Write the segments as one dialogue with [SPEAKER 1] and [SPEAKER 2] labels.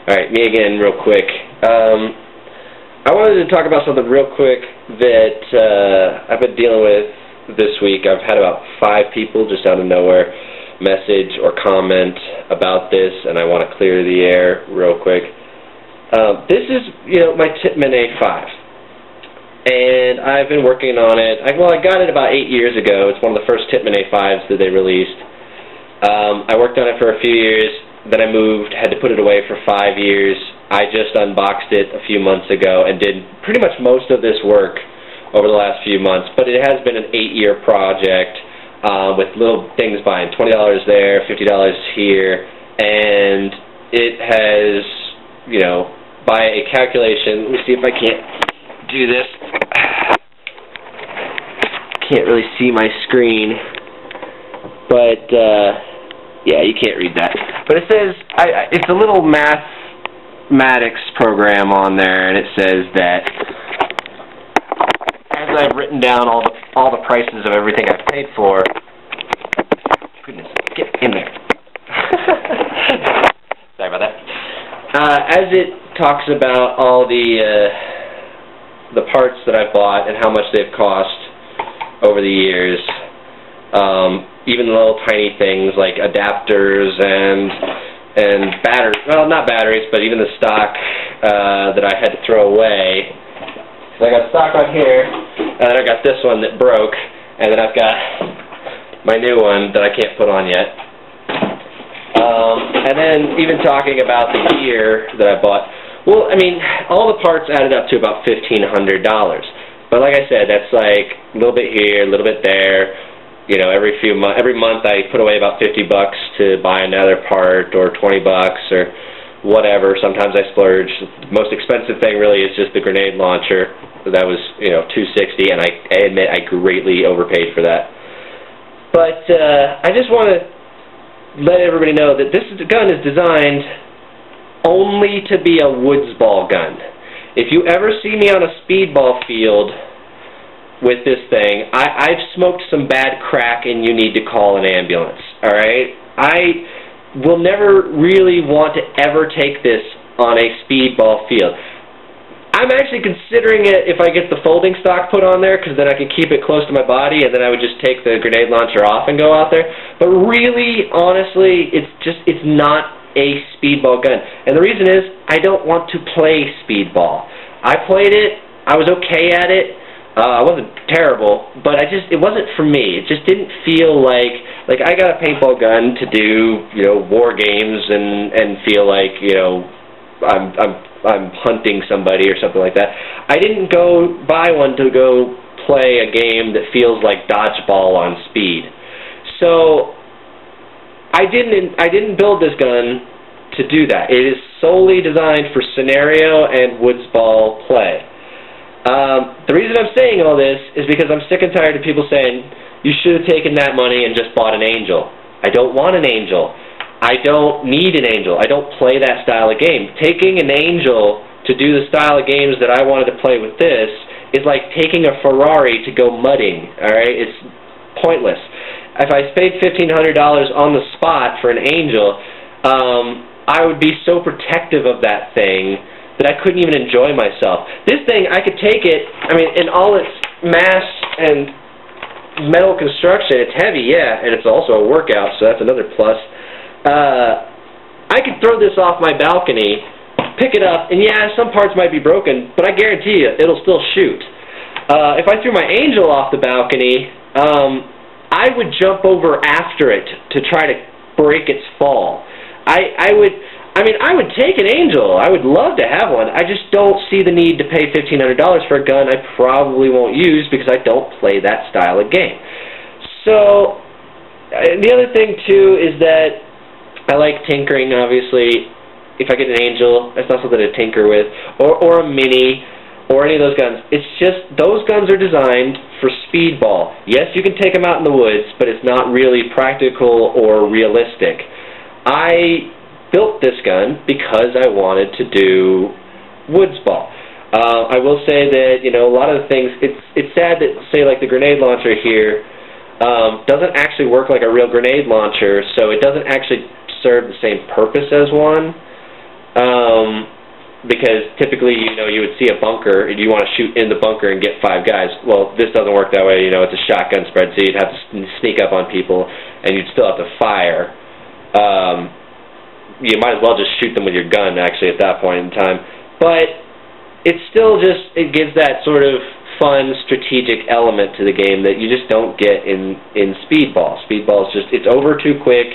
[SPEAKER 1] Alright, me again real quick. I wanted to talk about something real quick that I've been dealing with this week. I've had about 5 people just out of nowhere message or comment about this, and I want to clear the air real quick. This is, my Tippmann A5. And I've been working on it. I got it about 8 years ago. It's one of the first Tippmann A5s that they released. I worked on it for a few years. Then I moved, had to put it away for 5 years. I just unboxed it a few months ago and did pretty much most of this work over the last few months. But it has been an 8-year project with little things buying $20 there, $50 here, and it has, by a calculation, let me see if I can't do this. Can't really see my screen, but yeah, you can't read that. But it says, it's a little mathematics program on there, and it says that as I've written down all the prices of everything I've paid for. Goodness, get in there. Sorry about that. As it talks about all the parts that I've bought and how much they've cost over the years. Even little tiny things like adapters and batteries, well, not batteries, but even the stock that I had to throw away. So I got stock on here, and then I got this one that broke, and then I've got my new one that I can't put on yet. And then even talking about the gear that I bought, well, I mean, all the parts added up to about $1,500. But like I said, that's like a little bit here, a little bit there. Every month I put away about $50 to buy another part, or $20 or whatever. Sometimes I splurge. The most expensive thing really is just the grenade launcher. That was, $260, and I admit I greatly overpaid for that. But I just want to let everybody know that this gun is designed only to be a Woodsball gun. If you ever see me on a Speedball field with this thing, I've smoked some bad crack and you need to call an ambulance, alright? I will never really want to ever take this on a Speedball field. I'm actually considering it if I get the folding stock put on there, because then I can keep it close to my body and then I would just take the grenade launcher off and go out there. But really, honestly, it's not a Speedball gun. And the reason is, I don't want to play Speedball. I played it, I was okay at it. I wasn't terrible, but it wasn't for me. It just didn't feel like I got a paintball gun to do, war games and feel like, I'm hunting somebody or something like that. I didn't go buy one to go play a game that feels like dodgeball on speed. So I didn't build this gun to do that. It is solely designed for scenario and Woodsball play. The reason I'm saying all this is because I'm sick and tired of people saying, you should have taken that money and just bought an Angel. I don't want an Angel. I don't need an Angel. I don't play that style of game. Taking an Angel to do the style of games that I wanted to play with this is like taking a Ferrari to go mudding, alright? It's pointless. If I paid $1,500 on the spot for an Angel, I would be so protective of that thing that I couldn't even enjoy myself. This thing, I could take it, in all its mass and metal construction, it's heavy, yeah, and it's also a workout, so that's another plus. I could throw this off my balcony, pick it up, and yeah, some parts might be broken, but I guarantee you, it'll still shoot. If I threw my Angel off the balcony, I would jump over after it to try to break its fall. I would take an Angel. I would love to have one. I just don't see the need to pay $1,500 for a gun I probably won't use because I don't play that style of game. So, the other thing, too, is that I like tinkering, obviously. If I get an Angel, that's not something to tinker with. Or a Mini, or any of those guns. It's just, those guns are designed for Speedball. Yes, you can take them out in the woods, but it's not really practical or realistic. I built this gun because I wanted to do Woodsball. I will say that, a lot of the things, it's sad that, say, like the grenade launcher here, doesn't actually work like a real grenade launcher, so it doesn't actually serve the same purpose as one. Because typically, you know, you would see a bunker and you want to shoot in the bunker and get 5 guys. Well, this doesn't work that way. You know, it's a shotgun spread, so you'd have to sneak up on people and you'd still have to fire. You might as well just shoot them with your gun, actually, at that point in time. But it's still just, it gives that sort of fun, strategic element to the game that you just don't get in Speedball. Speedball is just, it's over too quick.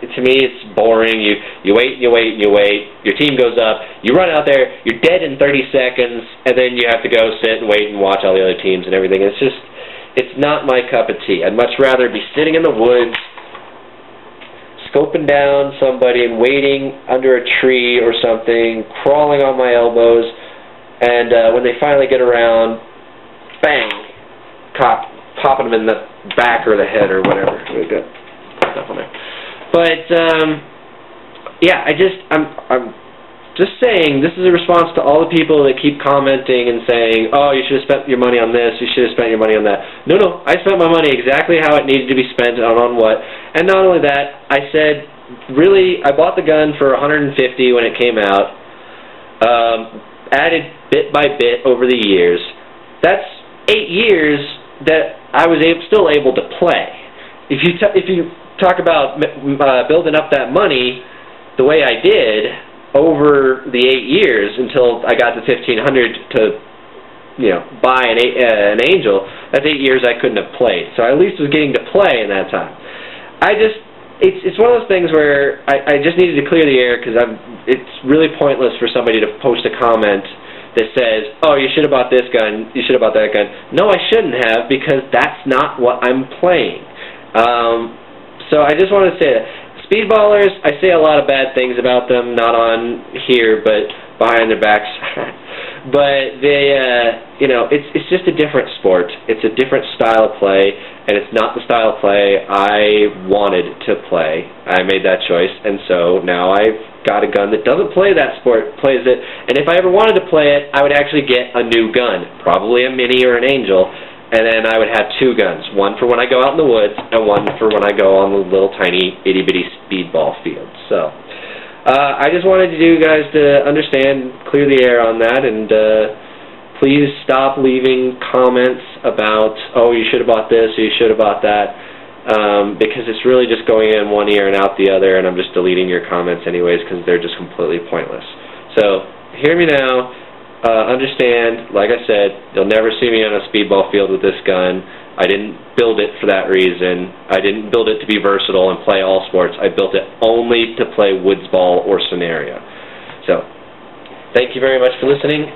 [SPEAKER 1] To me, it's boring. You wait and you wait and you wait. Your team goes up. You run out there. You're dead in 30 seconds, and then you have to go sit and wait and watch all the other teams and everything. It's just, it's not my cup of tea. I'd much rather be sitting in the woods, scoping down somebody and waiting under a tree or something, crawling on my elbows, and when they finally get around, bang, popping them in the back or the head or whatever. Really good stuff on there. But yeah, I'm just saying, this is a response to all the people that keep commenting and saying, oh, you should have spent your money on this, you should have spent your money on that. No, I spent my money exactly how it needed to be spent on what. And not only that, I said, really, I bought the gun for $150 when it came out, added bit by bit over the years. That's 8 years that I was still able to play. If you talk about building up that money the way I did over the 8 years until I got to 1,500 to, you know, buy an Angel, that's 8 years I couldn't have played. So I at least was getting to play in that time. It's one of those things where I just needed to clear the air because it's really pointless for somebody to post a comment that says, oh, you should have bought this gun, you should have bought that gun. No, I shouldn't have, because that's not what I'm playing. So I just want to say that Speedballers, I say a lot of bad things about them, not on here, but behind their backs. But they, you know, it's just a different sport. It's a different style of play, and it's not the style of play I wanted to play. I made that choice, and so now I've got a gun that doesn't play that sport, plays it, and if I ever wanted to play it, I would actually get a new gun, probably a Mini or an Angel, and then I would have 2 guns, one for when I go out in the woods, and one for when I go on the little tiny itty-bitty speedball field. So, I just wanted you guys to understand, clear the air on that, and please stop leaving comments about, oh, you should have bought this, or you should have bought that, because it's really just going in one ear and out the other, and I'm just deleting your comments anyways, because they're just completely pointless. So, hear me now. Understand, like I said, you'll never see me on a speedball field with this gun. I didn't build it for that reason. I didn't build it to be versatile and play all sports. I built it only to play Woodsball or scenario. So, thank you very much for listening.